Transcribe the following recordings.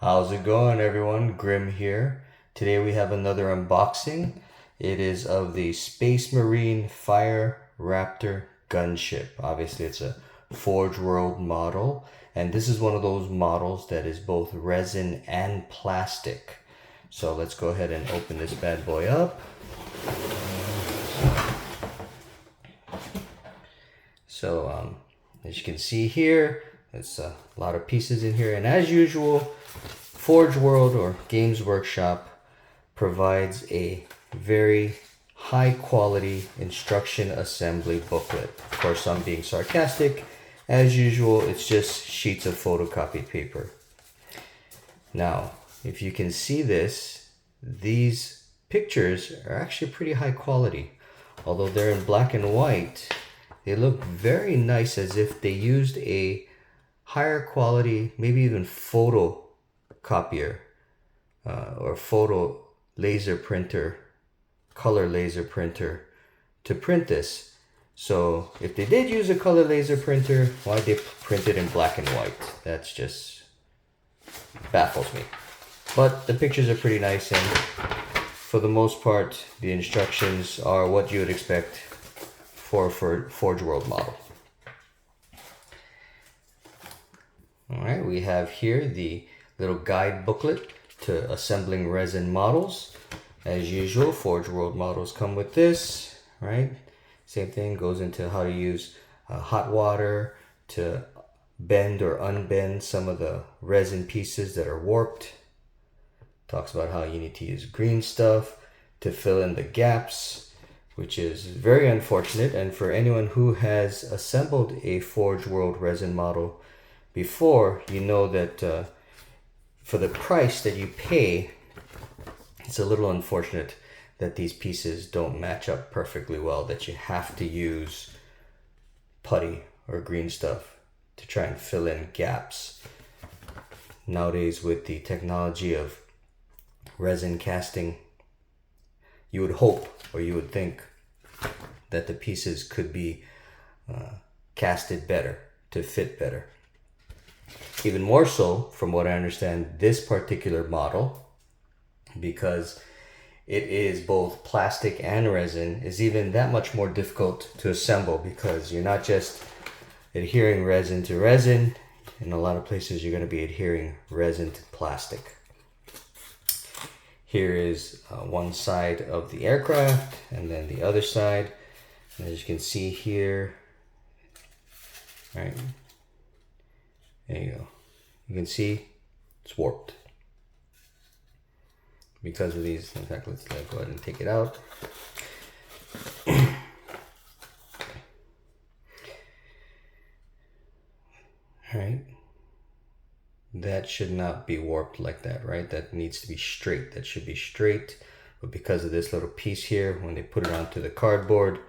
How's it going, everyone? Grim here. Today we have another unboxing. It is of the Space Marine Fire Raptor Gunship. Obviously it's a Forge World model, and this is one of those models that is both resin and plastic. So let's go ahead and open this bad boy up. So as you can see here, there's a lot of pieces in here, and as usual, Forge World or Games Workshop provides a very high quality instruction assembly booklet. Of course, I'm being sarcastic. As usual, it's just sheets of photocopied paper. Now, if you can see this, these pictures are actually pretty high quality. Although they're in black and white, they look very nice, as if they used a higher quality, maybe even photocopier or photo laser printer, color laser printer to print this. So if they did use a color laser printer, why they print it in black and white? That's just baffles me. But the pictures are pretty nice, and for the most part, the instructions are what you would expect for Forge World model. Alright, we have here the little guide booklet to assembling resin models. As usual, Forge World models come with this, right? Same thing, goes into how to use hot water to bend or unbend some of the resin pieces that are warped. Talks about how you need to use green stuff to fill in the gaps, which is very unfortunate. And for anyone who has assembled a Forge World resin model before, you know that for the price that you pay, it's a little unfortunate that these pieces don't match up perfectly well, that you have to use putty or green stuff to try and fill in gaps. Nowadays, with the technology of resin casting, you would hope, or you would think, that the pieces could be casted better to fit better. Even more so, from what I understand, this particular model, because it is both plastic and resin, is even that much more difficult to assemble, because you're not just adhering resin to resin. In a lot of places, you're going to be adhering resin to plastic. Here is one side of the aircraft, and then the other side. And as you can see here, right, there you go. You can see it's warped because of these. In fact, let's go ahead and take it out. All right. That should not be warped like that, right? That needs to be straight. That should be straight. But because of this little piece here, when they put it onto the cardboard,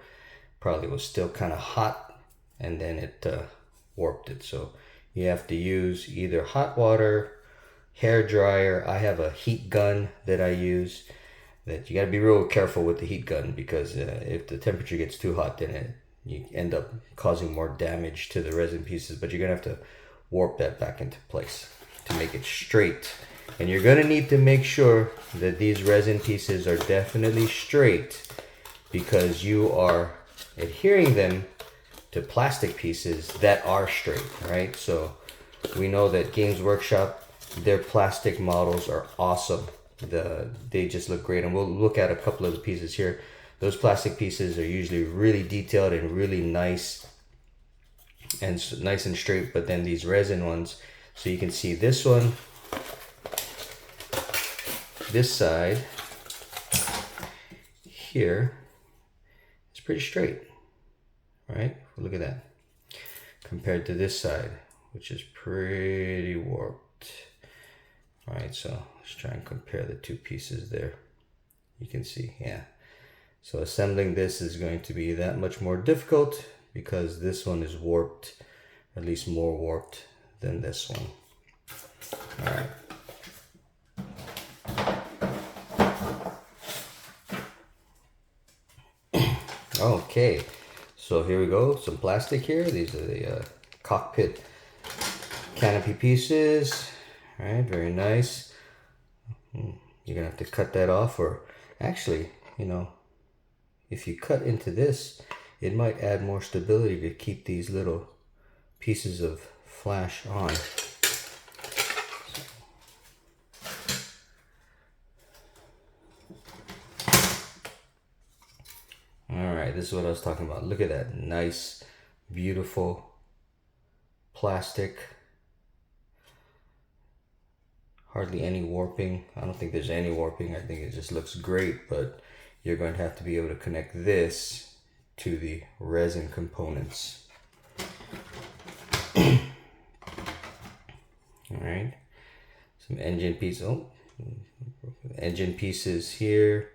probably was still kind of hot, and then it warped it. So you have to use either hot water, hair dryer. I have a heat gun that I use. That you got to be real careful with the heat gun, because if the temperature gets too hot, then you end up causing more damage to the resin pieces. But you're gonna have to warp that back into place to make it straight. And you're gonna need to make sure that these resin pieces are definitely straight, because you are adhering them to plastic pieces that are straight, right? So we know that Games Workshop, their plastic models are awesome. They just look great, and we'll look at a couple of the pieces here. Those plastic pieces are usually really detailed and really nice and straight, but then these resin ones, so you can see this one, this side here is pretty straight, right? Look at that, compared to this side, which is pretty warped. All right, so let's try and compare the two pieces there. You can see, yeah. So assembling this is going to be that much more difficult, because this one is warped, at least more warped than this one. All right. Okay, so here we go, some plastic here. These are the cockpit canopy pieces. All right, very nice. You're gonna have to cut that off, or actually, you know, if you cut into this, it might add more stability to keep these little pieces of flash on. All right, this is what I was talking about. Look at that nice, beautiful plastic. Hardly any warping. I don't think there's any warping. I think it just looks great, but you're going to have to be able to connect this to the resin components. All right, some engine pieces. Oh, engine pieces here.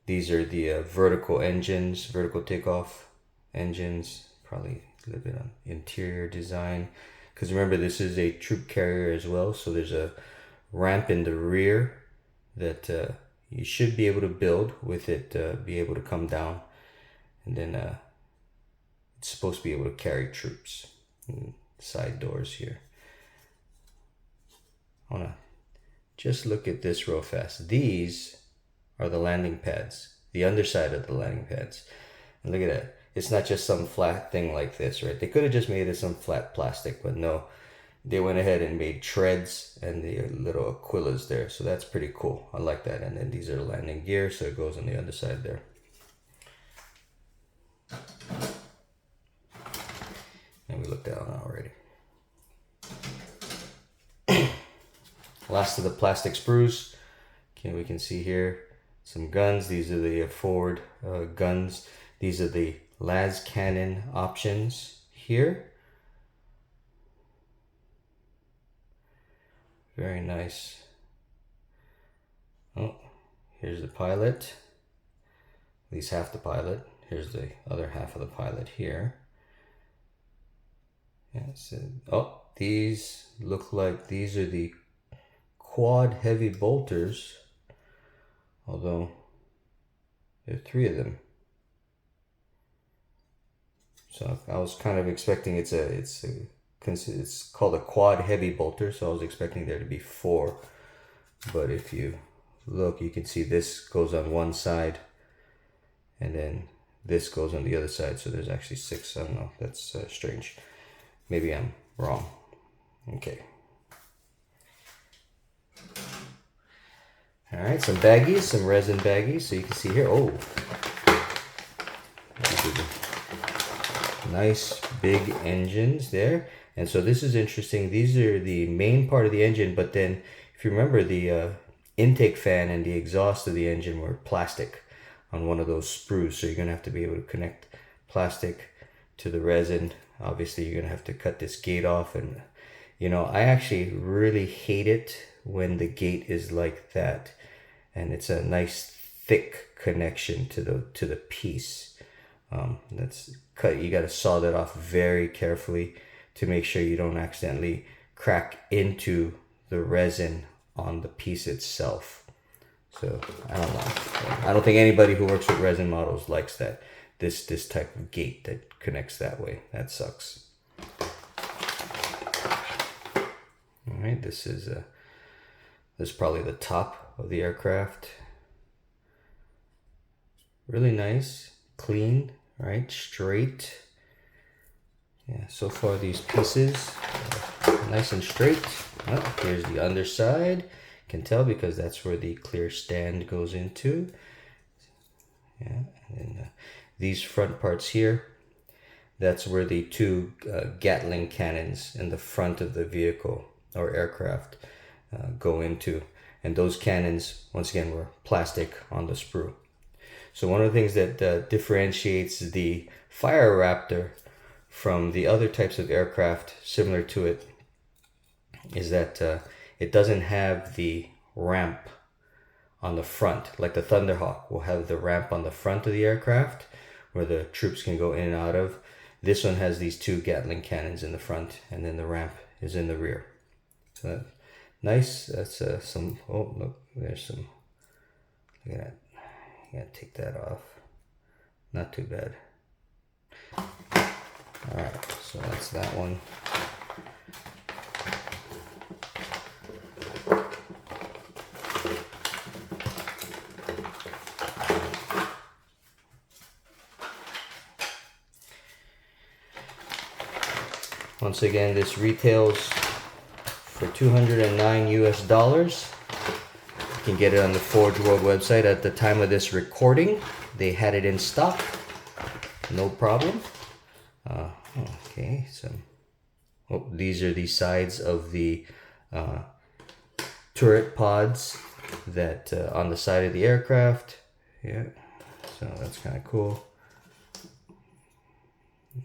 These are the vertical engines, vertical takeoff engines. Probably a little bit on interior design, because remember this is a troop carrier as well, so there's a ramp in the rear that you should be able to build with it, be able to come down, and then it's supposed to be able to carry troops. And side doors here. I wanna just look at this real fast. These are the landing pads, the underside of the landing pads. And look at that. It's not just some flat thing like this, right? They could have just made it some flat plastic, but no. They went ahead and made treads and the little aquillas there. So that's pretty cool. I like that. And then these are the landing gear, so it goes on the underside there. And we looked at that one already. Last of the plastic sprues. Okay, we can see here some guns. These are the forward guns. These are the las cannon options here. Very nice. Oh, here's the pilot. At least half the pilot. Here's the other half of the pilot here. Yeah, so, oh, these look like these are the quad heavy bolters, although there are 3 of them. So I was kind of expecting it's called a quad heavy bolter, so I was expecting there to be 4. But if you look, you can see this goes on one side, and then this goes on the other side. So there's actually 6. I don't know. That's strange. Maybe I'm wrong. Okay. All right, some baggies, some resin baggies. So you can see here, oh, nice big engines there. And so this is interesting. These are the main part of the engine, but then if you remember, the intake fan and the exhaust of the engine were plastic on one of those sprues. So you're gonna have to be able to connect plastic to the resin. Obviously, you're gonna have to cut this gate off, and you know, I actually really hate it when the gate is like that, and it's a nice thick connection to the piece. That's cut. You got to saw that off very carefully to make sure you don't accidentally crack into the resin on the piece itself. So I don't know. I don't think anybody who works with resin models likes that. This type of gate that connects that way. That sucks. All right, this is probably the top of the aircraft. Really nice, clean, right? Straight. Yeah, so far these pieces are nice and straight. Oh, here's the underside. You can tell because that's where the clear stand goes into. Yeah, and then these front parts here, that's where the 2 Gatling cannons in the front of the vehicle or aircraft go into. And those cannons, once again, were plastic on the sprue. So one of the things that differentiates the Fire Raptor from the other types of aircraft similar to it is that it doesn't have the ramp on the front. Like the Thunderhawk will have the ramp on the front of the aircraft where the troops can go in and out of. This one has these 2 Gatling cannons in the front, and then the ramp is in the rear. So nice. That's some, oh look, there's some, look at that. You gotta take that off. Not too bad. All right, so that's that one. Once again, this retails for $209 US. You can get it on the Forge World website. At the time of this recording, they had it in stock. No problem. Okay, so these are the sides of the turret pods that on the side of the aircraft. Yeah, so that's kind of cool.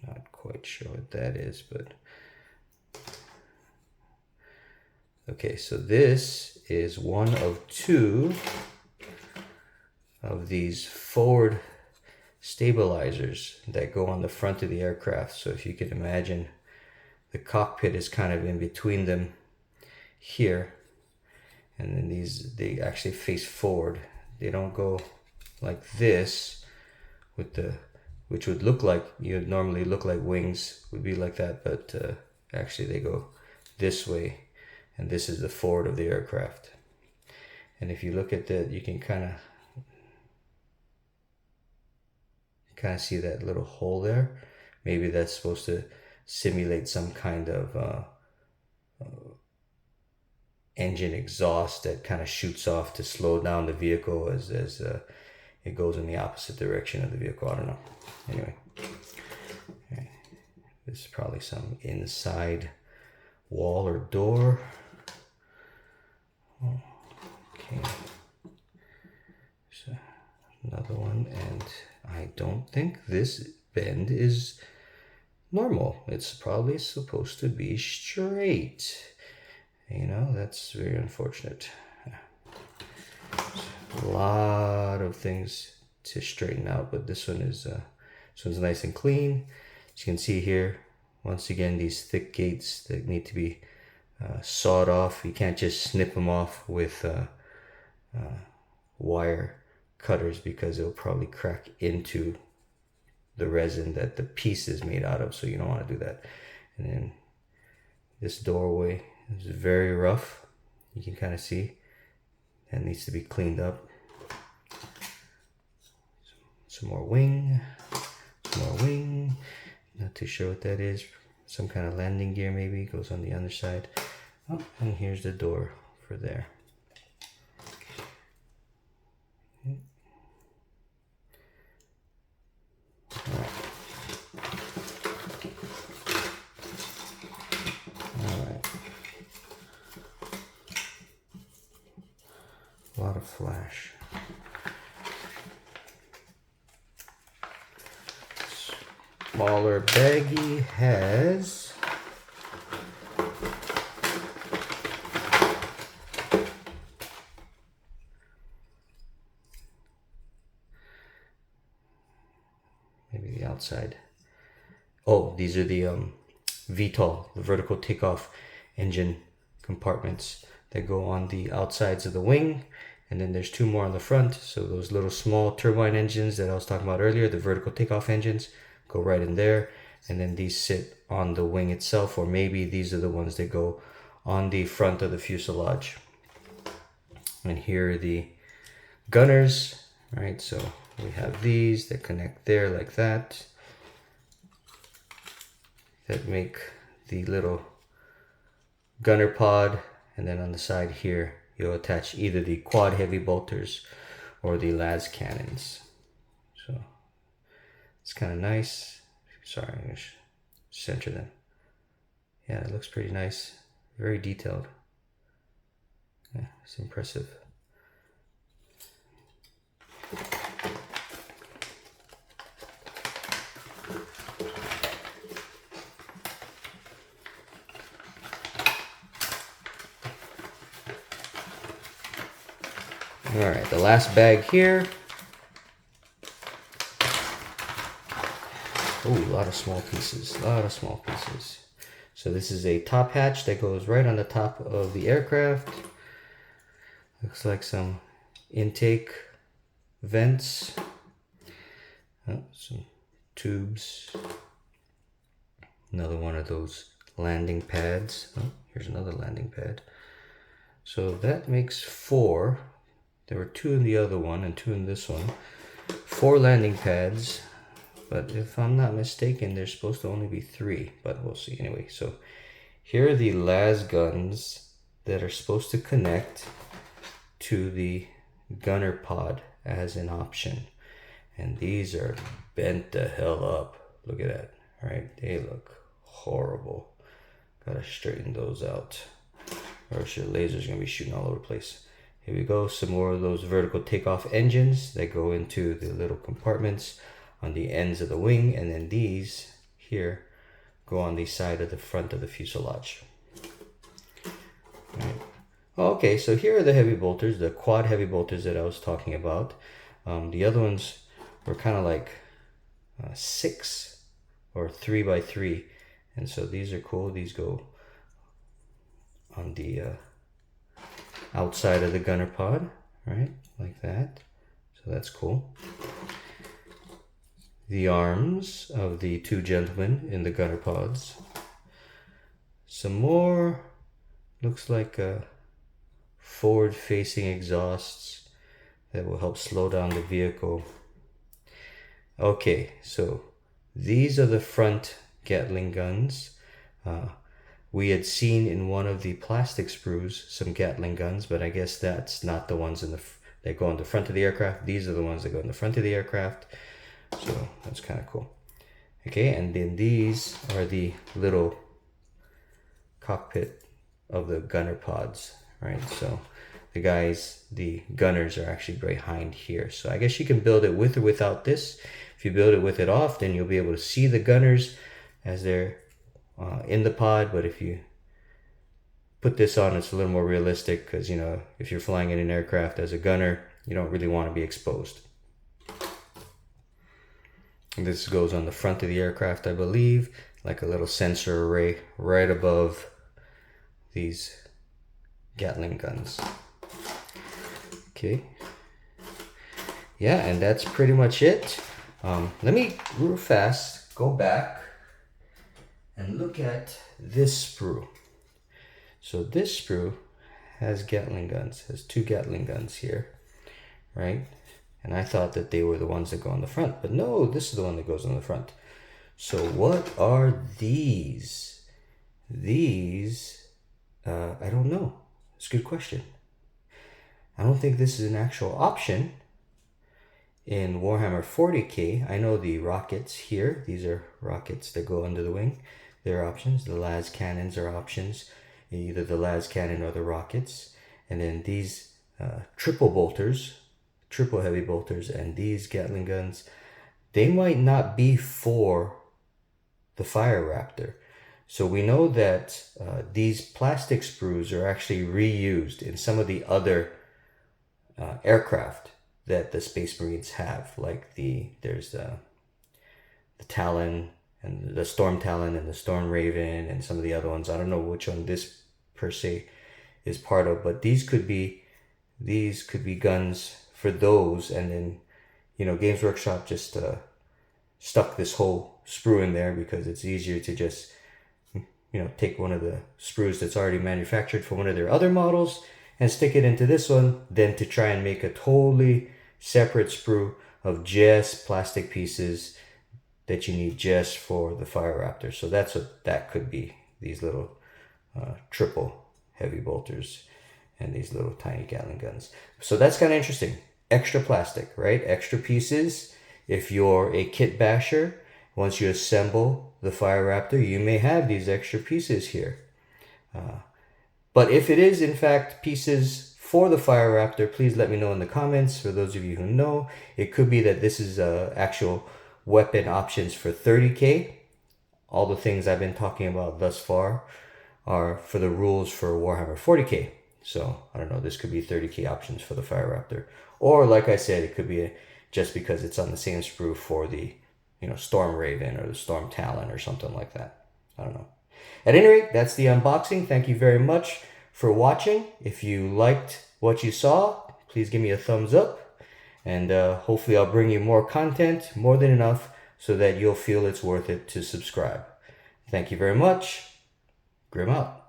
Not quite sure what that is, but okay, so this is one of two of these forward stabilizers that go on the front of the aircraft. So if you can imagine, the cockpit is kind of in between them here, and then these, they actually face forward. They don't go like this with the, which would look like, you'd normally look like wings would be like that, but actually they go this way, and this is the forward of the aircraft. And if you look at that, you can kind of see that little hole there. Maybe that's supposed to simulate some kind of engine exhaust that kind of shoots off to slow down the vehicle as it goes in the opposite direction of the vehicle. I don't know. Anyway, okay. This is probably some inside wall or door. Okay, so another one, and I don't think this bend is normal. It's probably supposed to be straight. You know, that's very unfortunate. A lot of things to straighten out, but this one is this one's nice and clean. As you can see here, once again, these thick gates that need to be sawed off. You can't just snip them off with wire cutters, because it'll probably crack into the resin that the piece is made out of, so you don't want to do that. And then this doorway is very rough. You can kind of see that needs to be cleaned up. Some more wing, some more wing. Not too sure what that is. Some kind of landing gear maybe, goes on the underside. Oh, and here's the door for there. Alright. A lot of flash. Smaller baggie has maybe the outside. Oh, these are the VTOL, the vertical takeoff engine compartments that go on the outsides of the wing. And then there's two more on the front. So those little small turbine engines that I was talking about earlier, the vertical takeoff engines, go right in there. And then these sit on the wing itself, or maybe these are the ones that go on the front of the fuselage. And here are the gunners, right? So we have these that connect there like that, that make the little gunner pod. And then on the side here, you'll attach either the quad heavy bolters or the las cannons. So it's kind of nice. Sorry, I'm going to center them. Yeah, it looks pretty nice. Very detailed. Yeah, it's impressive. All right, the last bag here. Oh, a lot of small pieces, a lot of small pieces. So this is a top hatch that goes right on the top of the aircraft. Looks like some intake vents. Oh, some tubes. Another one of those landing pads. Oh, here's another landing pad. So that makes 4. There were 2 in the other one and 2 in this one. 4 landing pads. but if I'm not mistaken, there's supposed to only be 3, but we'll see anyway. So here are the las guns that are supposed to connect to the gunner pod as an option. And these are bent the hell up. Look at that, right? They look horrible. Gotta straighten those out, or else your laser's gonna be shooting all over the place. Here we go, some more of those vertical takeoff engines that go into the little compartments on the ends of the wing, and then these here go on the side of the front of the fuselage. Right. Okay, so here are the heavy bolters, the quad heavy bolters that I was talking about. The other ones were kind of like 6 or 3x3, and so these are cool. These go on the outside of the gunner pod, right, like that. So that's cool. The arms of the 2 gentlemen in the gunner pods. Some more, looks like forward-facing exhausts that will help slow down the vehicle. Okay, so these are the front Gatling guns. We had seen in one of the plastic sprues some Gatling guns, but I guess that's not the ones that go on the front of the aircraft. These are the ones that go in the front of the aircraft. So that's kind of cool. Okay, and then these are the little cockpit of the gunner pods, right? So the gunners are actually behind here. So I guess you can build it with or without this. If you build it with it off, then you'll be able to see the gunners as they're in the pod. But if you put this on, it's a little more realistic, because, you know, if you're flying in an aircraft as a gunner, you don't really want to be exposed. And this goes on the front of the aircraft, I believe, like a little sensor array right above these Gatling guns. Okay. Yeah, and that's pretty much it. Let me real fast go back and look at this sprue. So this sprue has Gatling guns, has 2 Gatling guns here, right? And I thought that they were the ones that go on the front, but no, this is the one that goes on the front. So what are these? These, I don't know. It's a good question. I don't think this is an actual option in Warhammer 40k. I know the rockets here, these are rockets that go under the wing. They're options. The las cannons are options, either the las cannon or the rockets. And then these triple bolters, triple heavy bolters, and these Gatling guns, they might not be for the Fire Raptor. So we know that these plastic sprues are actually reused in some of the other aircraft that the Space Marines have, like there's the Talon and the Storm Talon and the Storm Raven and some of the other ones. I don't know which one this per se is part of, but these could be guns for those. And then, you know, Games Workshop just stuck this whole sprue in there because it's easier to just, you know, take one of the sprues that's already manufactured for one of their other models and stick it into this one, than to try and make a totally separate sprue of just plastic pieces that you need just for the Fire Raptor. So that's what that could be, these little triple heavy bolters and these little tiny Gatling guns. So that's kind of interesting. Extra plastic, right? Extra pieces. If you're a kit basher, once you assemble the Fire Raptor, you may have these extra pieces here. But if it is, in fact, pieces for the Fire Raptor, please let me know in the comments. For those of you who know, it could be that this is actual weapon options for 30K. All the things I've been talking about thus far are for the rules for Warhammer 40K. So, I don't know, this could be 30K options for the Fire Raptor. Or, like I said, it could be just because it's on the same sprue for the, you know, Storm Raven or the Storm Talon or something like that. I don't know. At any rate, that's the unboxing. Thank you very much for watching. If you liked what you saw, please give me a thumbs up. And hopefully I'll bring you more content, more than enough, so that you'll feel it's worth it to subscribe. Thank you very much. Grim out.